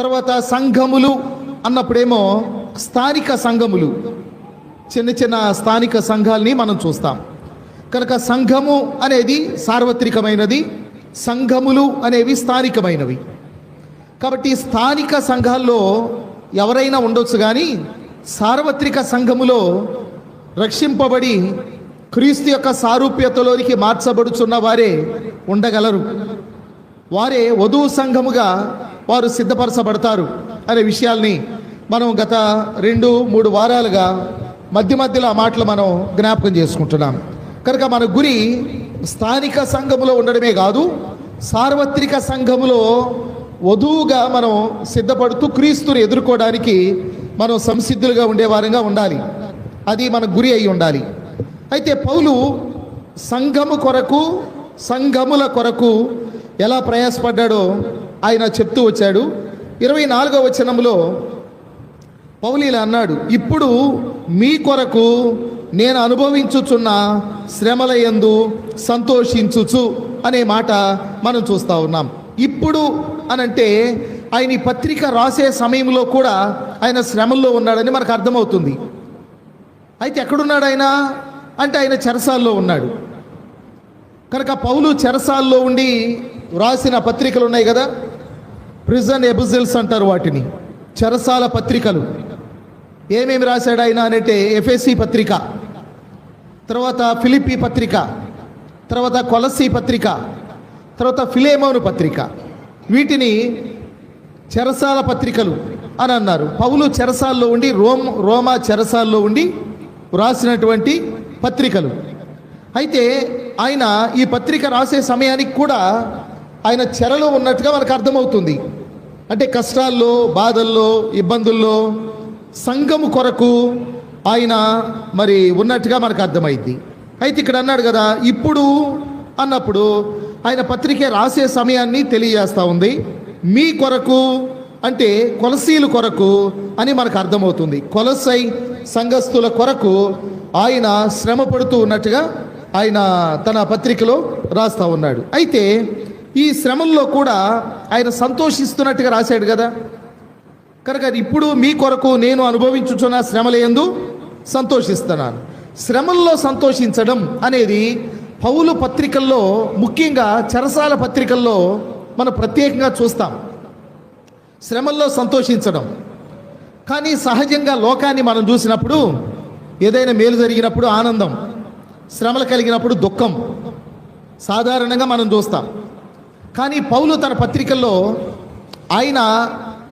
తర్వాత సంఘములు అన్నప్పుడేమో స్థానిక సంఘములు, చిన్న చిన్న స్థానిక సంఘాలని మనం చూస్తాం. కనుక సంఘము అనేది సార్వత్రికమైనది, సంఘములు అనేవి స్థానికమైనవి. కాబట్టి స్థానిక సంఘాల్లో ఎవరైనా ఉండొచ్చు, కానీ సార్వత్రిక సంఘములో రక్షింపబడి క్రీస్తు యొక్క సారూప్యతలోనికి మార్చబడుచున్న వారే ఉండగలరు. వారే వధువు సంఘముగా వారు సిద్ధపరచబడతారు అనే విషయాల్ని మనం గత 2-3 వారాలుగా మధ్యలో ఆ మాటలు మనం జ్ఞాపకం చేసుకుంటున్నాం. కనుక మన గురి స్థానిక సంఘములో ఉండడమే కాదు, సార్వత్రిక సంఘములో వధువుగా మనం సిద్ధపడుతూ క్రీస్తుని ఎదుర్కోవడానికి మనం సంసిద్ధులుగా ఉండేవారంగా ఉండాలి. అది మన గురి అయి ఉండాలి. అయితే పౌలు సంఘము కొరకు, సంఘముల కొరకు ఎలా ప్రయాసపడ్డాడో ఆయన చెప్తూ వచ్చాడు. 24వ వచనంలో పౌలు ఇలా అన్నాడు, ఇప్పుడు మీ కొరకు నేను అనుభవించుచున్న శ్రమల యందు సంతోషించుచు అనే మాట మనం చూస్తూ ఉన్నాం. ఇప్పుడు అనంటే ఆయన ఈ పత్రిక రాసే సమయంలో కూడా ఆయన శ్రమల్లో ఉన్నాడని మనకు అర్థమవుతుంది. అయితే ఎక్కడున్నాడు ఆయన అంటే ఆయన చెరసాల్లో ఉన్నాడు. కనుక పౌలు చెరసాల్లో ఉండి వ్రాసిన పత్రికలు ఉన్నాయి కదా, ప్రిజన్ ఎబిజిల్స్ అంటారు వాటిని, చెరసాల పత్రికలు. ఏమేమి రాశాడు ఆయన అంటే ఎఫెసీ పత్రిక, తర్వాత ఫిలిప్పీ పత్రిక, తర్వాత కొలస్సీ పత్రిక, తర్వాత ఫిలేమోను పత్రిక. వీటిని చెరసాల పత్రికలు అని అన్నారు. పౌలు చెరసాల్లో ఉండి రోమా చెరసాల్లో ఉండి వ్రాసినటువంటి పత్రికలు. అయితే ఆయన ఈ పత్రిక రాసే సమయానికి కూడా ఆయన చెరలో ఉన్నట్టుగా మనకు అర్థమవుతుంది. అంటే కష్టాల్లో, బాధల్లో, ఇబ్బందుల్లో సంఘము కొరకు ఆయన మరి ఉన్నట్టుగా మనకు అర్థమైంది. అయితే ఇక్కడ అన్నాడు కదా, ఇప్పుడు అన్నప్పుడు ఆయన పత్రిక రాసే సమయాన్ని తెలియజేస్తూ ఉంది. మీ కొరకు అంటే కొలసీలు కొరకు అని మనకు అర్థమవుతుంది. కొలసై సంఘస్థుల కొరకు ఆయన శ్రమ పడుతూ ఉన్నట్టుగా ఆయన తన పత్రికలో రాస్తూ ఉన్నాడు. అయితే ఈ శ్రమల్లో కూడా ఆయన సంతోషిస్తున్నట్టుగా రాశాడు కదా. కనుక ఇప్పుడు మీ కొరకు నేను అనుభవించుచున్న శ్రమల యందు సంతోషిస్తున్నాను. శ్రమల్లో సంతోషించడం అనేది పౌలు పత్రికల్లో, ముఖ్యంగా చెరసాల పత్రికల్లో మనం ప్రత్యేకంగా చూస్తాం, శ్రమల్లో సంతోషించడం. కానీ సహజంగా లోకాన్ని మనం చూసినప్పుడు ఏదైనా మేలు జరిగినప్పుడు ఆనందం, శ్రమలు కలిగినప్పుడు దుఃఖం సాధారణంగా మనం చూస్తాం. కానీ పౌలు తన పత్రికల్లో ఆయన